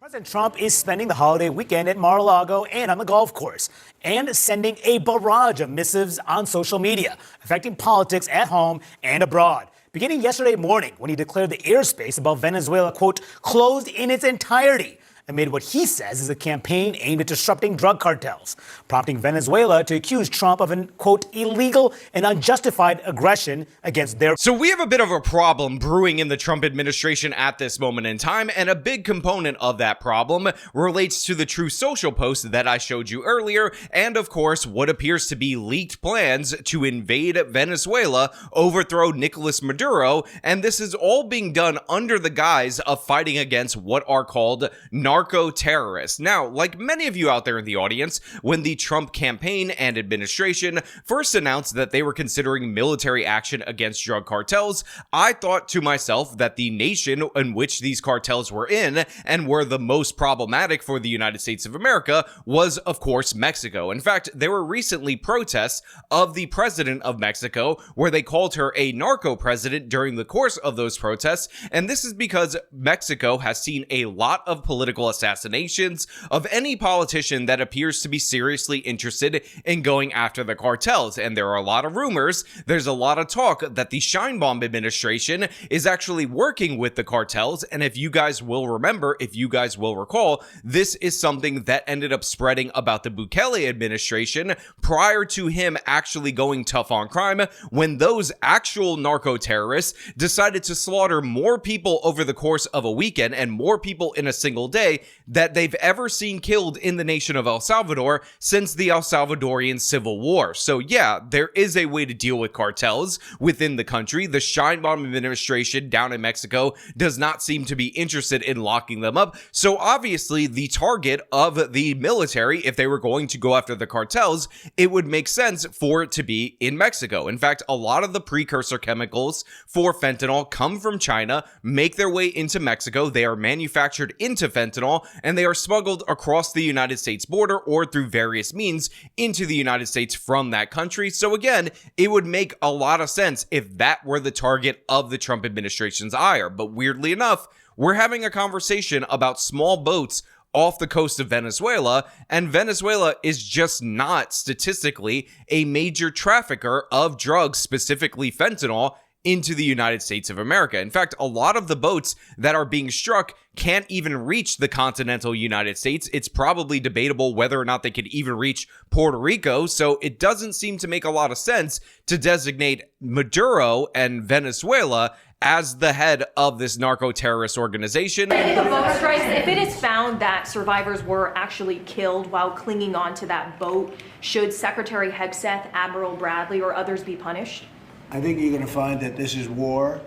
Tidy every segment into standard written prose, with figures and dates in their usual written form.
President Trump is spending the holiday weekend at Mar-a-Lago and on the golf course, and sending a barrage of missives on social media, affecting politics at home and abroad. Beginning yesterday morning, when he declared the airspace above Venezuela, quote, closed in its entirety, amid what he says is a campaign aimed at disrupting drug cartels, prompting Venezuela to accuse Trump of an, quote, illegal and unjustified aggression against their... So we have a bit of a problem brewing in the Trump administration at this moment in time, and a big component of that problem relates to the True Social post that I showed you earlier, and of course, what appears to be leaked plans to invade Venezuela, overthrow Nicolas Maduro, and this is all being done under the guise of fighting against what are called narco-terrorists. Now, like many of you out there in the audience, when the Trump campaign and administration first announced that they were considering military action against drug cartels, I thought to myself that the nation in which these cartels were in and were the most problematic for the United States of America was, of course, Mexico. In fact, there were recently protests of the president of Mexico where they called her a narco president during the course of those protests, and this is because Mexico has seen a lot of political assassinations of any politician that appears to be seriously interested in going after the cartels. And there are a lot of rumors, there's a lot of talk that the Sheinbaum administration is actually working with the cartels. And if you guys will remember, if you guys will recall, this is something that ended up spreading about the Bukele administration prior to him actually going tough on crime, when those actual narco terrorists decided to slaughter more people over the course of a weekend and more people in a single day that they've ever seen killed in the nation of El Salvador since the El Salvadorian Civil War. So yeah, there is a way to deal with cartels within the country. The Sheinbaum administration down in Mexico does not seem to be interested in locking them up. So obviously the target of the military, if they were going to go after the cartels, it would make sense for it to be in Mexico. In fact, a lot of the precursor chemicals for fentanyl come from China, make their way into Mexico. They are manufactured into fentanyl, and they are smuggled across the United States border or through various means into the United States from that country. So again, it would make a lot of sense if that were the target of the Trump administration's ire. But weirdly enough, we're having a conversation about small boats off the coast of Venezuela, and Venezuela is just not statistically a major trafficker of drugs, specifically fentanyl, into the United States of America. In fact, a lot of the boats that are being struck can't even reach the continental United States. It's probably debatable whether or not they could even reach Puerto Rico, so it doesn't seem to make a lot of sense to designate Maduro and Venezuela as the head of this narco-terrorist organization. If a boat strikes, if it is found that survivors were actually killed while clinging onto that boat, should Secretary Hegseth, Admiral Bradley, or others be punished? I think you're going to find that this is war,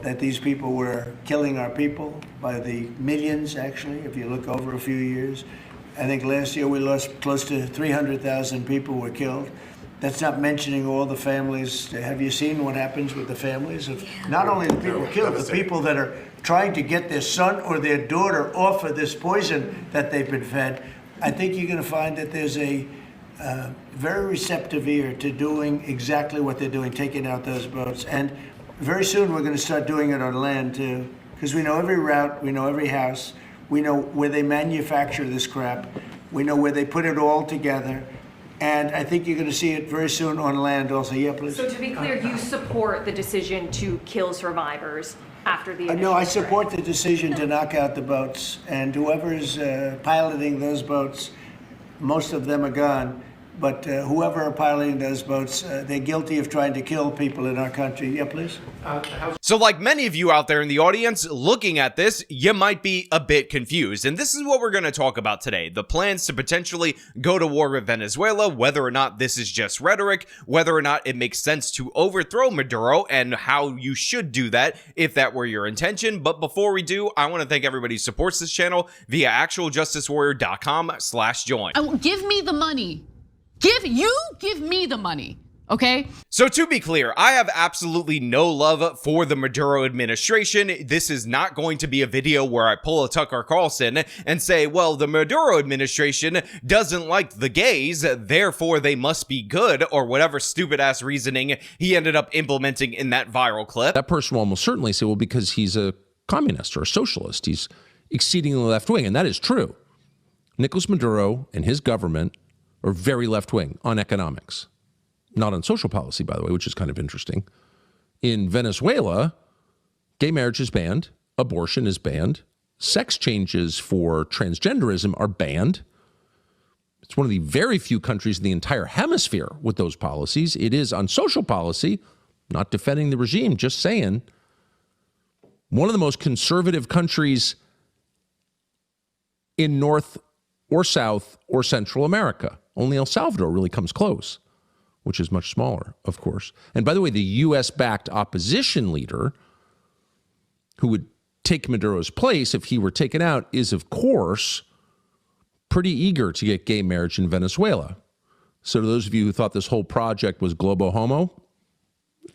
that these people were killing our people by the millions, actually, if you look over a few years. I think last year we lost close to 300,000 people were killed. That's not mentioning all the families. Have you seen what happens with the families of not only the people killed, the people that are trying to get their son or their daughter off of this poison that they've been fed? I think you're going to find that there's a very receptive ear to doing exactly what they're doing, taking out those boats. And very soon we're going to start doing it on land too, because we know every route, we know every house, we know where they manufacture this crap, we know where they put it all together. And I think you're going to see it very soon on land also. Yeah, please. So to be clear, you support the decision to kill survivors after the No, I support the decision to knock out the boats. And whoever is piloting those boats, most of them are gone. But whoever are piloting those boats, they're guilty of trying to kill people in our country. Yeah, please. So like many of you out there in the audience looking at this, you might be a bit confused. And this is what we're going to talk about today. The plans to potentially go to war with Venezuela, whether or not this is just rhetoric, whether or not it makes sense to overthrow Maduro, and how you should do that if that were your intention. But before we do, I want to thank everybody who supports this channel via actualjusticewarrior.com/join. Give me the money. Give me the money, okay? So to be clear, I have absolutely no love for the Maduro administration. This is not going to be a video where I pull a Tucker Carlson and say, well, the Maduro administration doesn't like the gays, therefore they must be good, or whatever stupid ass reasoning he ended up implementing in that viral clip. That person will almost certainly say, well, because he's a communist or a socialist, he's exceedingly left-wing, and that is true. Nicolas Maduro and his government are very left-wing on economics, not on social policy, by the way, which is kind of interesting. In Venezuela, gay marriage is banned, abortion is banned, sex changes for transgenderism are banned. It's one of the very few countries in the entire hemisphere with those policies. It is on social policy, not defending the regime, just saying, one of the most conservative countries in North or South or Central America. Only El Salvador really comes close, which is much smaller, of course. And by the way, the U.S.-backed opposition leader who would take Maduro's place if he were taken out is, of course, pretty eager to get gay marriage in Venezuela. So to those of you who thought this whole project was globo homo,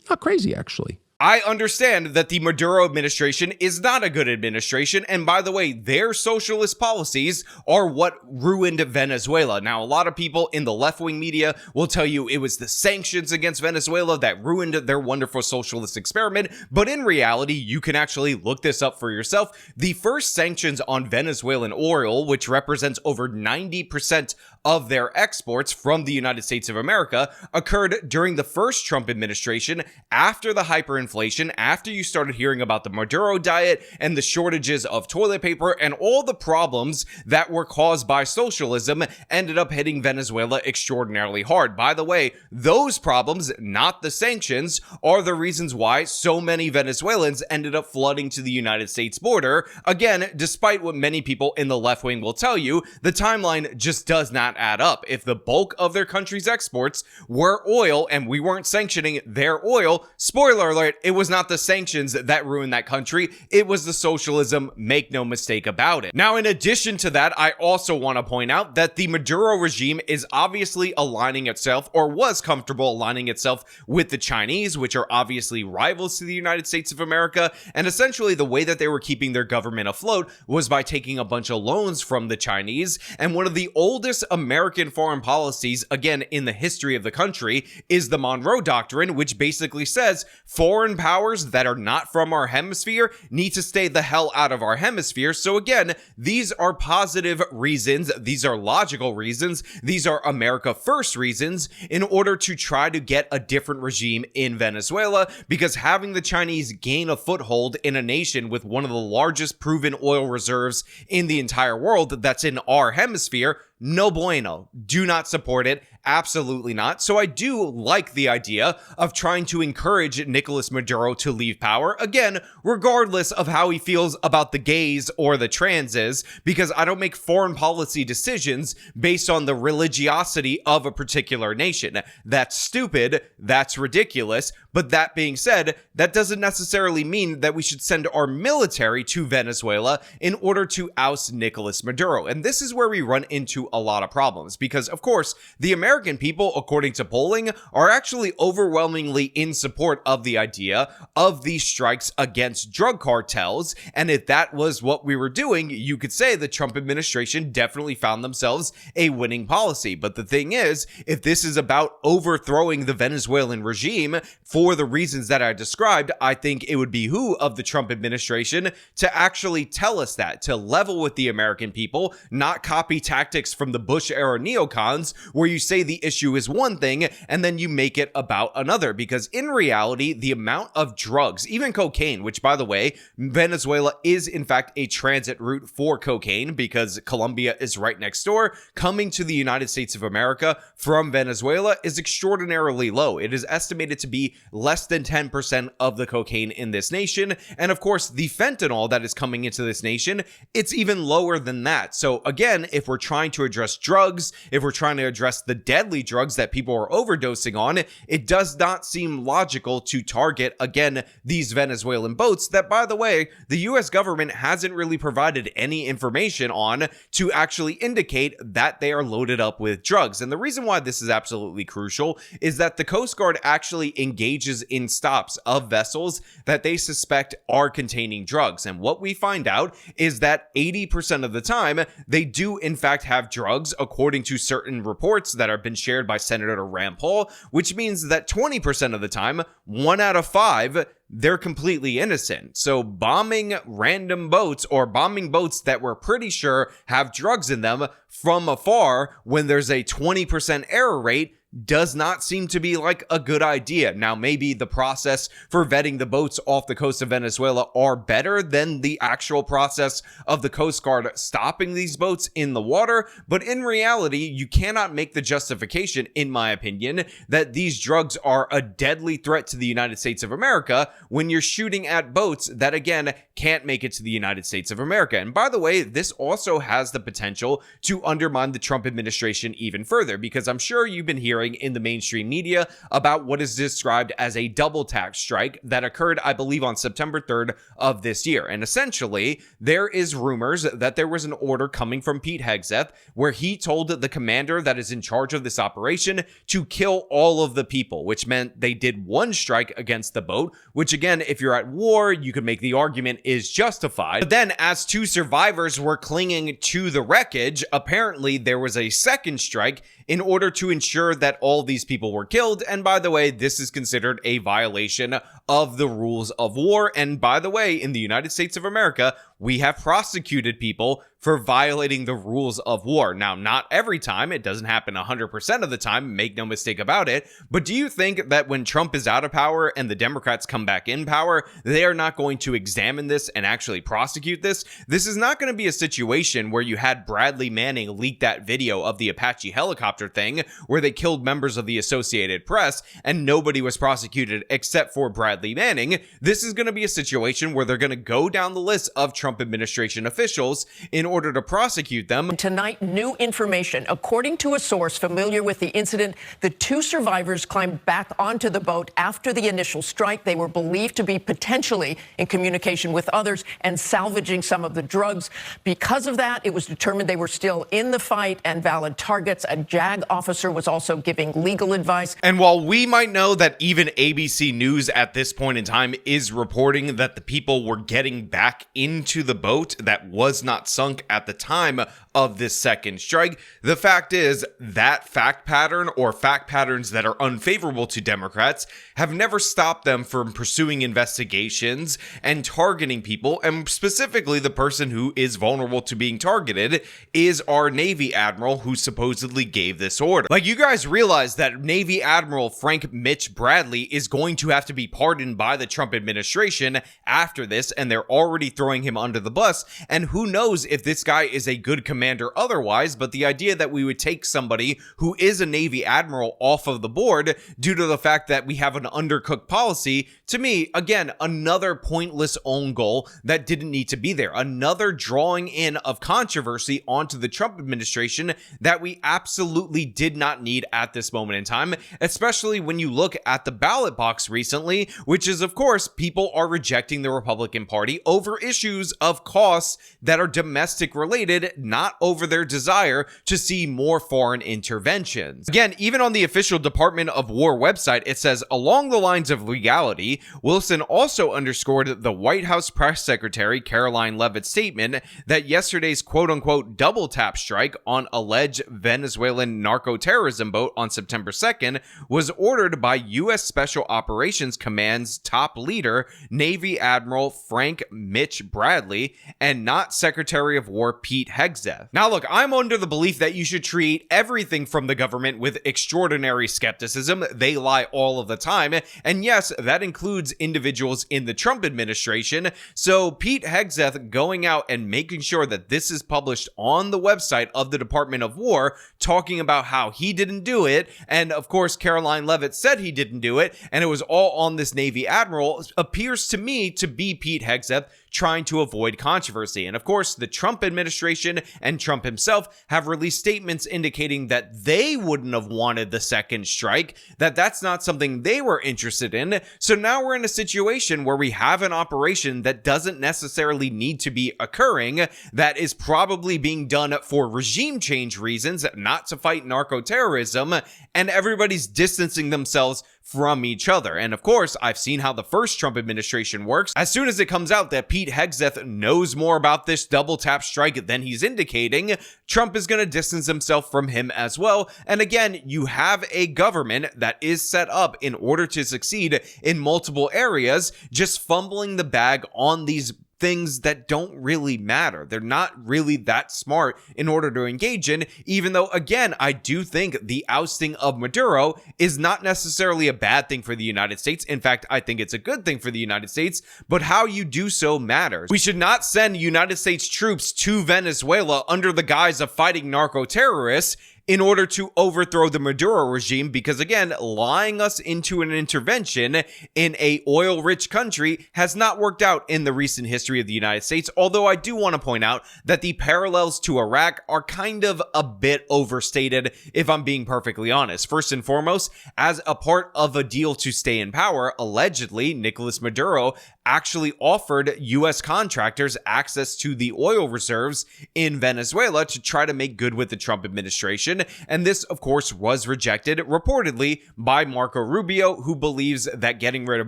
not crazy, actually. I understand that the Maduro administration is not a good administration, and by the way, their socialist policies are what ruined Venezuela. Now, a lot of people in the left-wing media will tell you it was the sanctions against Venezuela that ruined their wonderful socialist experiment, but in reality, you can actually look this up for yourself. The first sanctions on Venezuelan oil, which represents over 90% of their exports from the United States of America, occurred during the first Trump administration after the hyperinflation, after you started hearing about the Maduro diet and the shortages of toilet paper and all the problems that were caused by socialism ended up hitting Venezuela extraordinarily hard. By the way, those problems, not the sanctions, are the reasons why so many Venezuelans ended up flooding to the United States border. Again, despite what many people in the left wing will tell you, the timeline just does not add up. If the bulk of their country's exports were oil and we weren't sanctioning their oil, spoiler alert, it was not the sanctions that ruined that country, it was the socialism, make no mistake about it. Now, in addition to that, I also want to point out that the Maduro regime is obviously aligning itself, or was comfortable aligning itself, with the Chinese, which are obviously rivals to the United States of America, and essentially the way that they were keeping their government afloat was by taking a bunch of loans from the Chinese. And one of the oldest American foreign policies, again, in the history of the country, is the Monroe Doctrine, which basically says foreign powers that are not from our hemisphere need to stay the hell out of our hemisphere. So again, these are positive reasons, these are logical reasons, these are America first reasons in order to try to get a different regime in Venezuela, because having the Chinese gain a foothold in a nation with one of the largest proven oil reserves in the entire world that's in our hemisphere, no bueno. Do not support it. Absolutely not. So I do like the idea of trying to encourage Nicolas Maduro to leave power, again, regardless of how he feels about the gays or the transes, because I don't make foreign policy decisions based on the religiosity of a particular nation. That's stupid. That's ridiculous. But that being said, that doesn't necessarily mean that we should send our military to Venezuela in order to oust Nicolas Maduro. And this is where we run into a lot of problems, because of course, the American people, according to polling, are actually overwhelmingly in support of the idea of these strikes against drug cartels. And if that was what we were doing, you could say the Trump administration definitely found themselves a winning policy. But the thing is, if this is about overthrowing the Venezuelan regime for the reasons that I described, I think it would behoove of the Trump administration to actually tell us that, to level with the American people, not copy tactics from the Bush era neocons where you say the issue is one thing and then you make it about another. Because in reality, the amount of drugs, even cocaine, which by the way, Venezuela is in fact a transit route for cocaine because Colombia is right next door, coming to the United States of America from Venezuela is extraordinarily low. It is estimated to be less than 10% of the cocaine in this nation. And of course, the fentanyl that is coming into this nation, it's even lower than that. So again, if we're trying to address drugs, if we're trying to address the deadly drugs that people are overdosing on, it does not seem logical to target, again, these Venezuelan boats that, by the way, the US government hasn't really provided any information on to actually indicate that they are loaded up with drugs. And the reason why this is absolutely crucial is that the Coast Guard actually engages in stops of vessels that they suspect are containing drugs. And what we find out is that 80% of the time, they do in fact have drugs, according to certain reports that have been shared by Senator Rand Paul, which means that 20% of the time, 1 out of 5, they're completely innocent. So bombing random boats or bombing boats that we're pretty sure have drugs in them from afar when there's a 20% error rate does not seem to be like a good idea. Now, maybe the process for vetting the boats off the coast of Venezuela are better than the actual process of the Coast Guard stopping these boats in the water, but in reality, you cannot make the justification, in my opinion, that these drugs are a deadly threat to the United States of America when you're shooting at boats that, again, can't make it to the United States of America. And by the way, this also has the potential to undermine the Trump administration even further, because I'm sure you've been hearing in the mainstream media about what is described as a double tax strike that occurred, I believe, on September 3rd of this year. And essentially, there is rumors that there was an order coming from Pete Hegseth where he told the commander that is in charge of this operation to kill all of the people, which meant they did one strike against the boat, which again, if you're at war, you could make the argument is justified. But then as 2 survivors were clinging to the wreckage, apparently there was a second strike in order to ensure that all these people were killed. And by the way, this is considered a violation of the rules of war. And by the way, in the United States of America, we have prosecuted people for violating the rules of war. Now, not every time. It doesn't happen 100% of the time. Make no mistake about it. But do you think that when Trump is out of power and the Democrats come back in power, they are not going to examine this and actually prosecute this? This is not going to be a situation where you had Bradley Manning leak that video of the Apache helicopter thing where they killed members of the Associated Press and nobody was prosecuted except for Bradley Manning. This is going to be a situation where they're going to go down the list of Trump administration officials in order to prosecute them. Tonight, new information. According to a source familiar with the incident, the 2 survivors climbed back onto the boat after the initial strike. They were believed to be potentially in communication with others and salvaging some of the drugs. Because of that, it was determined they were still in the fight and valid targets. A JAG officer was also giving legal advice. And while we might know that even ABC News at this point in time is reporting that the people were getting back into the boat that was not sunk at the time of this second strike, the fact is that fact pattern or fact patterns that are unfavorable to Democrats have never stopped them from pursuing investigations and targeting people. And specifically, the person who is vulnerable to being targeted is our Navy Admiral who supposedly gave this order. Like, you guys realize that Navy Admiral Frank Mitch Bradley is going to have to be pardoned by the Trump administration after this, and they're already throwing him under the bus. And who knows if this guy is a good commander otherwise, but the idea that we would take somebody who is a Navy Admiral off of the board due to the fact that we have an undercooked policy, to me, again, another pointless own goal that didn't need to be there. Another drawing in of controversy onto the Trump administration that we absolutely did not need at this moment in time, especially when you look at the ballot box recently, which is, of course, people are rejecting the Republican Party over issues of costs that are domestic related, not over their desire to see more foreign interventions. Again, even on the official Department of War website, it says, along the lines of legality, Wilson also underscored the White House press secretary Caroline Leavitt's statement that yesterday's quote-unquote double tap strike on alleged Venezuelan narco-terrorism boat on September 2nd was ordered by U.S. Special Operations Command's top leader, Navy Admiral Frank Mitch Bradley, and not Secretary of War Pete Hegseth. Now look, I'm under the belief that you should treat everything from the government with extraordinary skepticism. They lie all of the time. And yes, that includes individuals in the Trump administration. So Pete Hegseth going out and making sure that this is published on the website of the Department of War, talking about how he didn't do it. And of course, Caroline Leavitt said he didn't do it, and it was all on this Navy Admiral, appears to me to be Pete Hegseth trying to avoid controversy. And of course, the Trump administration and Trump himself have released statements indicating that they wouldn't have wanted the second strike, that that's not something they were interested in. So now we're in a situation where we have an operation that doesn't necessarily need to be occurring, that is probably being done for regime change reasons, not to fight narco-terrorism, and everybody's distancing themselves from each other. And of course, I've seen how the first Trump administration works. As soon as it comes out that Pete Hegseth knows more about this double tap strike than he's indicating, Trump is going to distance himself from him as well. And again, you have a government that is set up in order to succeed in multiple areas, just fumbling the bag on these things that don't really matter. They're not really that smart in order to engage in, even though, again, I do think the ousting of Maduro is not necessarily a bad thing for the United States. In fact, I think it's a good thing for the United States, but how you do so matters. We should not send United States troops to Venezuela under the guise of fighting narco-terrorists in order to overthrow the Maduro regime, because again, lying us into an intervention in a oil-rich country has not worked out in the recent history of the United States, although I do want to point out that the parallels to Iraq are kind of a bit overstated, if I'm being perfectly honest. First and foremost, as a part of a deal to stay in power, allegedly, Nicolas Maduro actually offered U.S. contractors access to the oil reserves in Venezuela to try to make good with the Trump administration. And this, of course, was rejected, reportedly, by Marco Rubio, who believes that getting rid of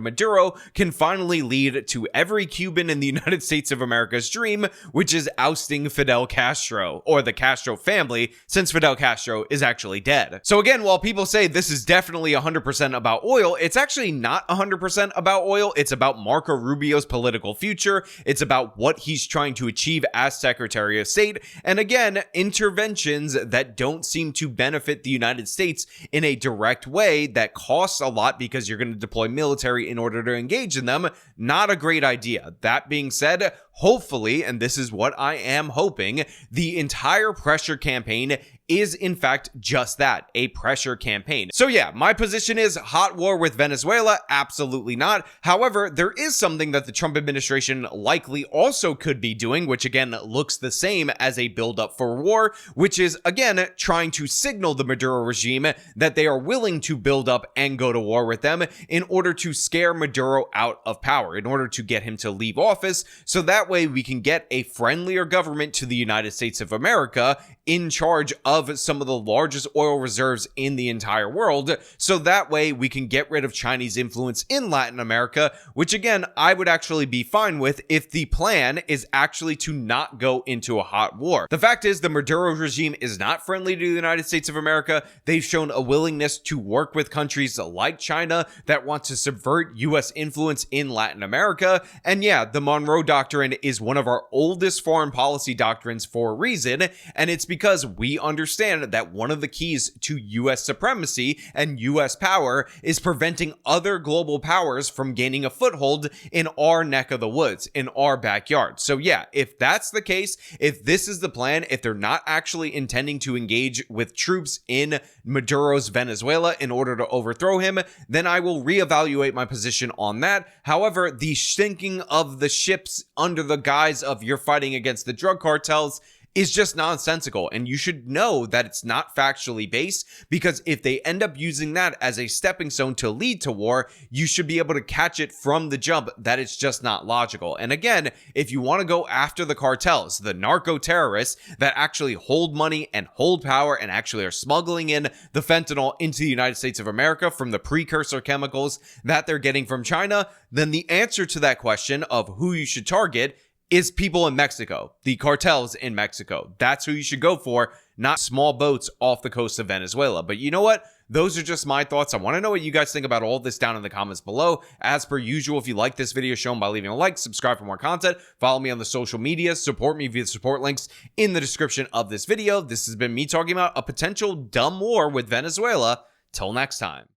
Maduro can finally lead to every Cuban in the United States of America's dream, which is ousting Fidel Castro, or the Castro family, since Fidel Castro is actually dead. So again, while people say this is definitely 100% about oil, it's actually not 100% about oil. It's about Marco Rubio's political future. It's about what he's trying to achieve as Secretary of State. And again, interventions that don't seem to benefit the United States in a direct way that costs a lot because you're going to deploy military in order to engage in them. Not a great idea. That being said, hopefully, and this is what I am hoping, the entire pressure campaign is in fact just that, a pressure campaign. So yeah, my position is hot war with Venezuela? Absolutely not. However, there is something that the Trump administration likely also could be doing, which again looks the same as a buildup for war, which is again trying to signal the Maduro regime that they are willing to build up and go to war with them in order to scare Maduro out of power, in order to get him to leave office, so that way we can get a friendlier government to the United States of America in charge of some of the largest oil reserves in the entire world, so that way we can get rid of Chinese influence in Latin America, which again, I would actually be fine with if the plan is actually to not go into a hot war. The fact is, the Maduro regime is not friendly to the United States of America. They've shown a willingness to work with countries like China that want to subvert US influence in Latin America. And yeah, the Monroe Doctrine is one of our oldest foreign policy doctrines for a reason, and it's because we understand that one of the keys to US supremacy and US power is preventing other global powers from gaining a foothold in our neck of the woods, in our backyard. So yeah, if that's the case, if this is the plan, if they're not actually intending to engage with troops in Maduro's Venezuela in order to overthrow him, then I will reevaluate my position on that. However, the sinking of the ships under the guise of you're fighting against the drug cartels is just nonsensical, and you should know that it's not factually based, because if they end up using that as a stepping stone to lead to war, you should be able to catch it from the jump that it's just not logical. And again, if you want to go after the cartels, the narco-terrorists that actually hold money and hold power and actually are smuggling in the fentanyl into the United States of America from the precursor chemicals that they're getting from China, then the answer to that question of who you should target is people in Mexico, the cartels in Mexico. That's who you should go for, not small boats off the coast of Venezuela. But you know what? Those are just my thoughts. I want to know what you guys think about all this down in the comments below. As per usual, if you like this video, show them by leaving a like, subscribe for more content, follow me on the social media, support me via the support links in the description of this video. This has been me talking about a potential dumb war with Venezuela. Till next time.